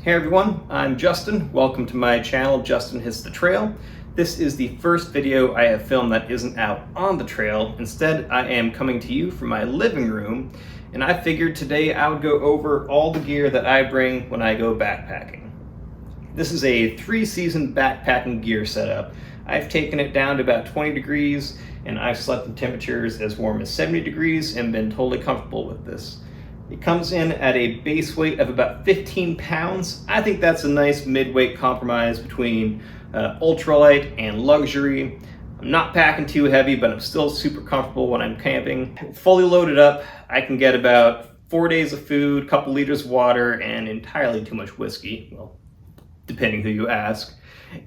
Hey everyone, I'm Justin. Welcome to my channel, Justin Hits the Trail. This is the first video I have filmed that isn't out on the trail. Instead, I am coming to you from my living room, and I figured today I would go over all the gear that I bring when I go backpacking. This is a 3-season backpacking gear setup. I've taken it down to about 20 degrees, and I've slept in temperatures as warm as 70 degrees and been totally comfortable with this. It comes in at a base weight of about 15 pounds. I think that's a nice mid-weight compromise between ultralight and luxury. I'm not packing too heavy, but I'm still super comfortable when I'm camping. Fully loaded up, I can get about 4 days of food, a couple liters of water, and entirely too much whiskey. Well, depending who you ask.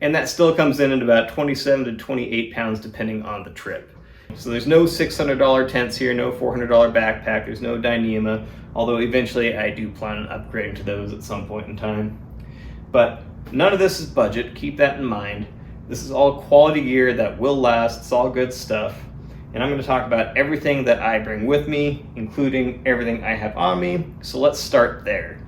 And that still comes in at about 27 to 28 pounds depending on the trip. So there's no $600 tents here, no $400 backpack, there's no Dyneema, although eventually I do plan on upgrading to those at some point in time. But none of this is budget, keep that in mind. This is all quality gear that will last, it's all good stuff. And I'm going to talk about everything that I bring with me, including everything I have on me. So let's start there.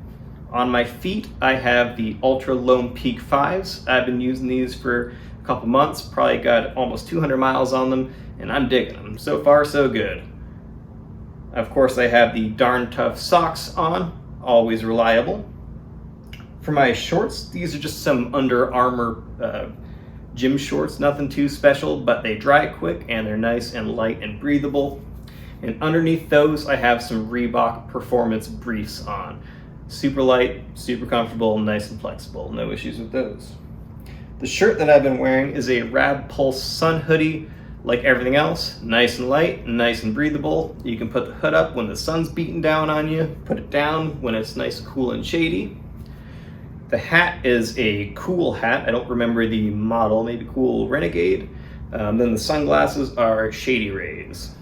On my feet, I have the Ultra Lone Peak 5s. I've been using these for a couple months, probably got almost 200 miles on them, and I'm digging them. So far, so good. Of course, I have the Darn Tough socks on, always reliable. For my shorts, these are just some Under Armour gym shorts, nothing too special, but they dry quick and they're nice and light and breathable. And underneath those, I have some Reebok Performance briefs on. Super light, super comfortable, nice and flexible, no issues with those. The shirt that I've been wearing is a Rad Pulse Sun hoodie. Like everything else, nice and light, nice and breathable. You can put the hood up when the sun's beating down on you, put it down when it's nice, cool, and shady. The hat is a Cool hat. I don't remember the model, maybe Cool Renegade. Then the sunglasses are Shady Rays.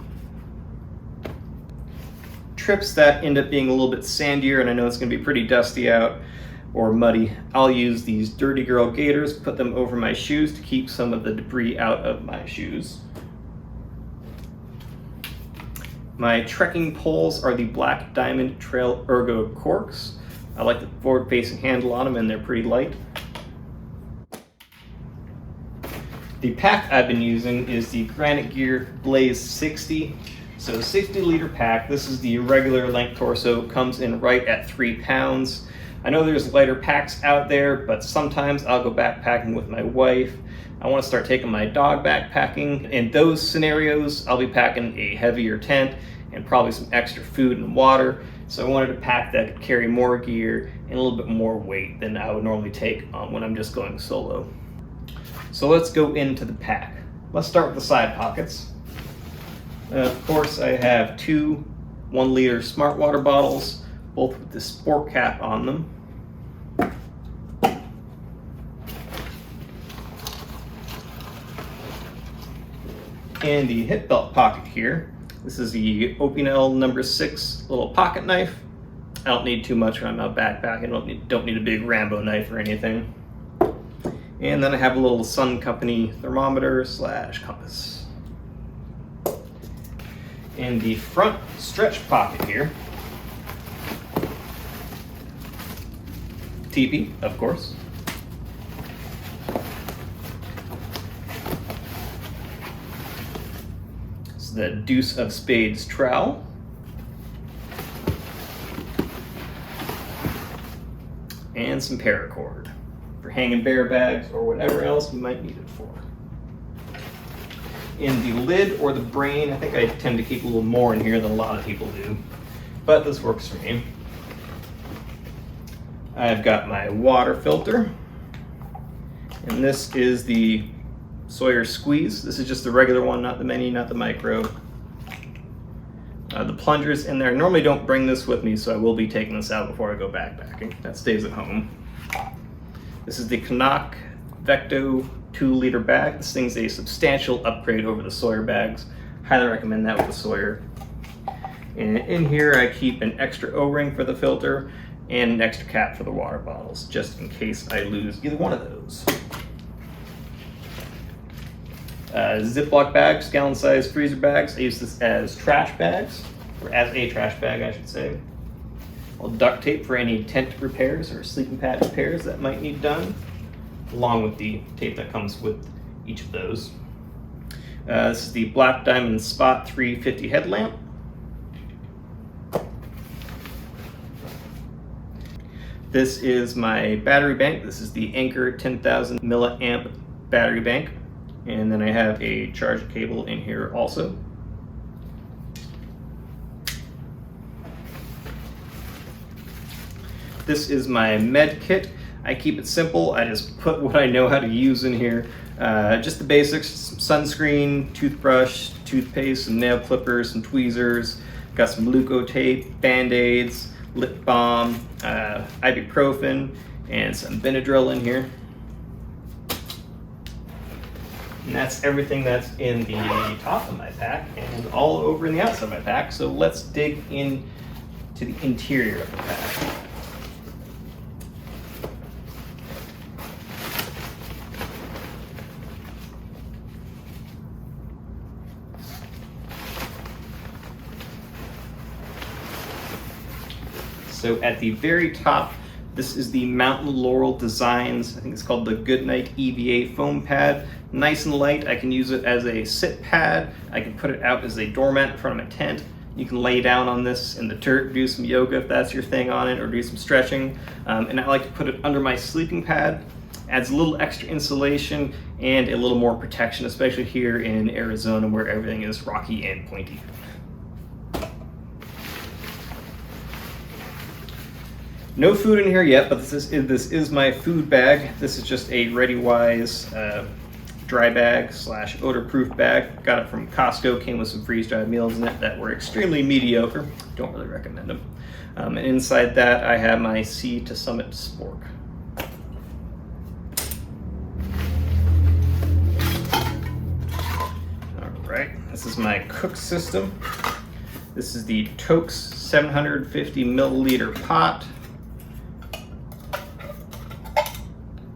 Trips that end up being a little bit sandier, and I know it's gonna be pretty dusty out or muddy, I'll use these Dirty Girl gaiters, put them over my shoes to keep some of the debris out of my shoes. My trekking poles are the Black Diamond Trail Ergo corks. I like the forward-facing handle on them, and they're pretty light. The pack I've been using is the Granite Gear Blaze 60. So 60-liter pack. This is the regular length torso, comes in right at 3 pounds. I know there's lighter packs out there, but sometimes I'll go backpacking with my wife. I want to start taking my dog backpacking. In those scenarios, I'll be packing a heavier tent and probably some extra food and water. So I wanted a pack that could carry more gear and a little bit more weight than I would normally take when I'm just going solo. So let's go into the pack. Let's start with the side pockets. Of course, I have 2 1-liter smart water bottles, both with the sport cap on them. And the hip belt pocket here. This is the Opinel number 6 little pocket knife. I don't need too much when I'm out backpacking. Don't need a big Rambo knife or anything. And then I have a little Sun Company thermometer / compass. In the front stretch pocket here, teepee, of course. It's the Deuce of Spades trowel. And some paracord for hanging bear bags or whatever else you might need it for. In the lid or the brain, I think I tend to keep a little more in here than a lot of people do, but this works for me. I've got my water filter, and this is the Sawyer Squeeze. This is just the regular one, not the mini, not the micro. The plunger's in there. I normally don't bring this with me, so I will be taking this out before I go backpacking. That stays at home. This is the Canuck Vecto 2-liter bag. This thing's a substantial upgrade over the Sawyer bags. Highly recommend that with the Sawyer. And in here I keep an extra O-ring for the filter and an extra cap for the water bottles, just in case I lose either one of those. Ziploc bags, gallon-sized freezer bags. I use this as trash bags, or as a trash bag, I should say. I'll duct tape for any tent repairs or sleeping pad repairs that might need done, along with the tape that comes with each of those. This is the Black Diamond Spot 350 headlamp. This is my battery bank. This is the Anchor 10,000 milliamp battery bank. And then I have a charger cable in here also. This is my med kit. I keep it simple. I just put what I know how to use in here. Just the basics: some sunscreen, toothbrush, toothpaste, some nail clippers, some tweezers. Got some Leuco tape, band-aids, lip balm, ibuprofen, and some Benadryl in here. And that's everything that's in the top of my pack and all over in the outside of my pack. So let's dig in to the interior of the pack. So at the very top, this is the Mountain Laurel Designs. I think it's called the Goodnight EVA foam pad. Nice and light. I can use it as a sit pad. I can put it out as a doormat in front of my tent. You can lay down on this in the dirt, do some yoga if that's your thing on it, or do some stretching. And I like to put it under my sleeping pad. Adds a little extra insulation and a little more protection, especially here in Arizona where everything is rocky and pointy. No food in here yet, but this is my food bag. This is just a ReadyWise dry bag / odor-proof bag. Got it from Costco, came with some freeze-dried meals in it that were extremely mediocre. Don't really recommend them. And inside that I have my Sea to Summit spork. Alright, this is my cook system. This is the Toaks 750 milliliter pot.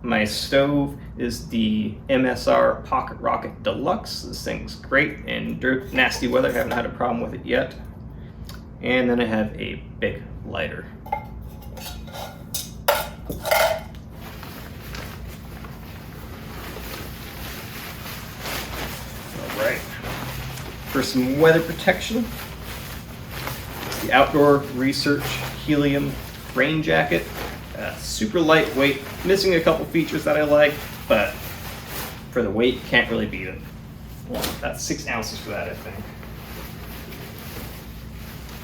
My stove is the MSR Pocket Rocket Deluxe. This thing's great in nasty weather. Haven't had a problem with it yet. And then I have a big lighter. All right. For some weather protection, it's the Outdoor Research Helium rain jacket. Super lightweight, missing a couple features that I like, but for the weight, can't really beat it. Well, that's 6 ounces for that, I think.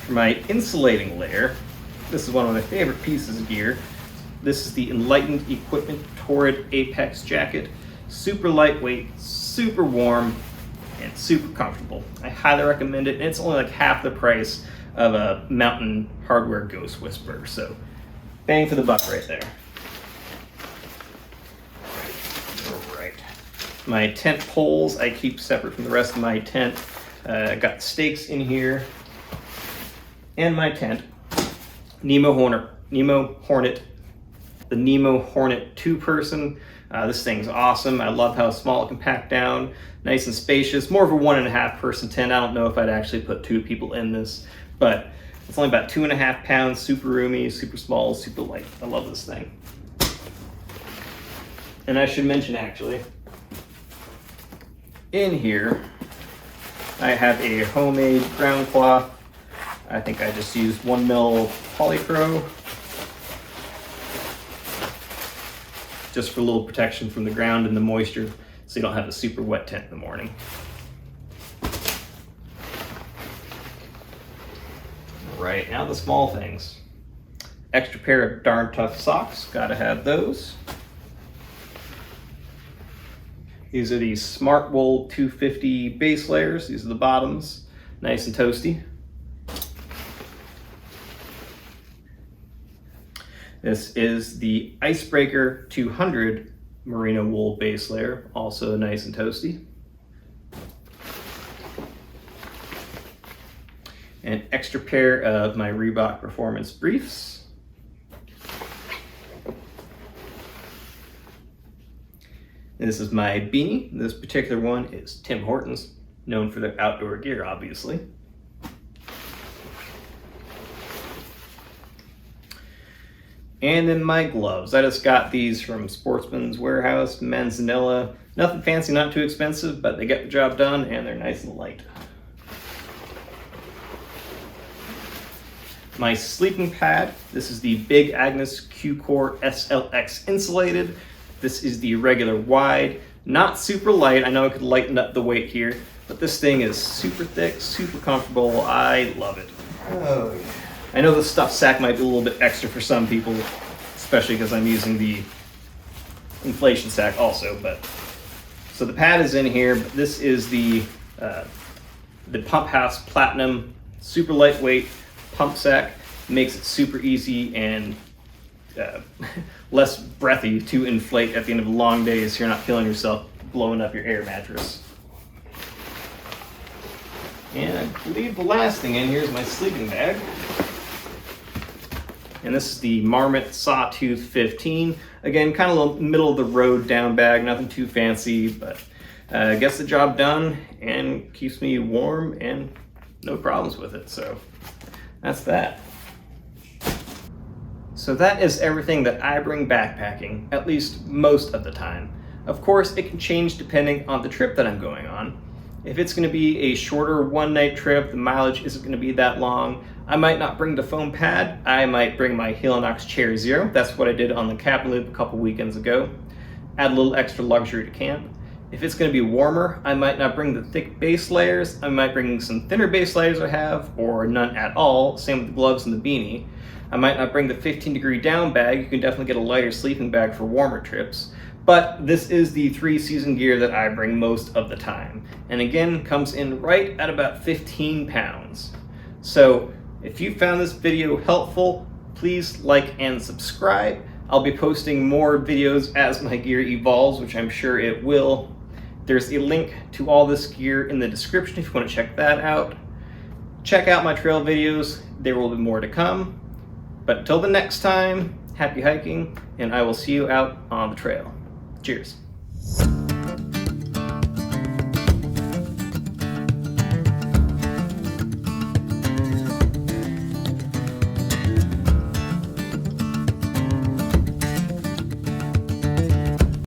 For my insulating layer, this is one of my favorite pieces of gear. This is the Enlightened Equipment Torrid Apex jacket. Super lightweight, super warm, and super comfortable. I highly recommend it, and it's only like half the price of a Mountain Hardwear Ghost Whisperer, so bang for the buck right there. All right. My tent poles I keep separate from the rest of my tent. Got stakes in here. And my tent. Nemo Hornet. The Nemo Hornet 2-person. This thing's awesome. I love how small it can pack down. Nice and spacious. More of a 1.5 person tent. I don't know if I'd actually put 2 people in this, but it's only about 2.5 pounds, super roomy, super small, super light. I love this thing. And I should mention actually, in here, I have a homemade ground cloth. I think I just used 1 mil polypro. Just for a little protection from the ground and the moisture, so you don't have a super wet tent in the morning. Right, now the small things. Extra pair of darn tough socks, gotta have those. These are the Smartwool 250 base layers. These are the bottoms, nice and toasty. This is the Icebreaker 200 merino wool base layer, also nice and toasty. An extra pair of my Reebok Performance briefs. This is my beanie. This particular one is Tim Hortons, known for their outdoor gear, obviously. And then my gloves. I just got these from Sportsman's Warehouse, Manzanilla. Nothing fancy, not too expensive, but they get the job done and they're nice and light. My sleeping pad. This is the Big Agnes Q-Core SLX insulated. This is the regular wide, not super light. I know I could lighten up the weight here, but this thing is super thick, super comfortable. I love it. Oh, yeah. I know the stuffed sack might be a little bit extra for some people, especially because I'm using the inflation sack also, but so the pad is in here, but this is the Pump House Platinum, super lightweight pump sack. Makes it super easy and less breathy to inflate at the end of long days, so you're not feeling yourself blowing up your air mattress. And I believe the last thing in here is my sleeping bag. And this is the Marmot Sawtooth 15. Again, kind of a middle of the road down bag, nothing too fancy, but gets the job done and keeps me warm and no problems with it. So that's that. So that is everything that I bring backpacking, at least most of the time. Of course, it can change depending on the trip that I'm going on. If it's going to be a shorter one-night trip, the mileage isn't going to be that long, I might not bring the foam pad. I might bring my Helinox Chair Zero. That's what I did on the cabin loop a couple weekends ago. Add a little extra luxury to camp. If it's going to be warmer, I might not bring the thick base layers. I might bring some thinner base layers I have, or none at all. Same with the gloves and the beanie. I might not bring the 15-degree down bag. You can definitely get a lighter sleeping bag for warmer trips. But this is the 3-season gear that I bring most of the time. And again, comes in right at about 15 pounds. So if you found this video helpful, please like and subscribe. I'll be posting more videos as my gear evolves, which I'm sure it will. There's a link to all this gear in the description if you want to check that out. Check out my trail videos. There will be more to come. But until the next time, happy hiking, and I will see you out on the trail. Cheers.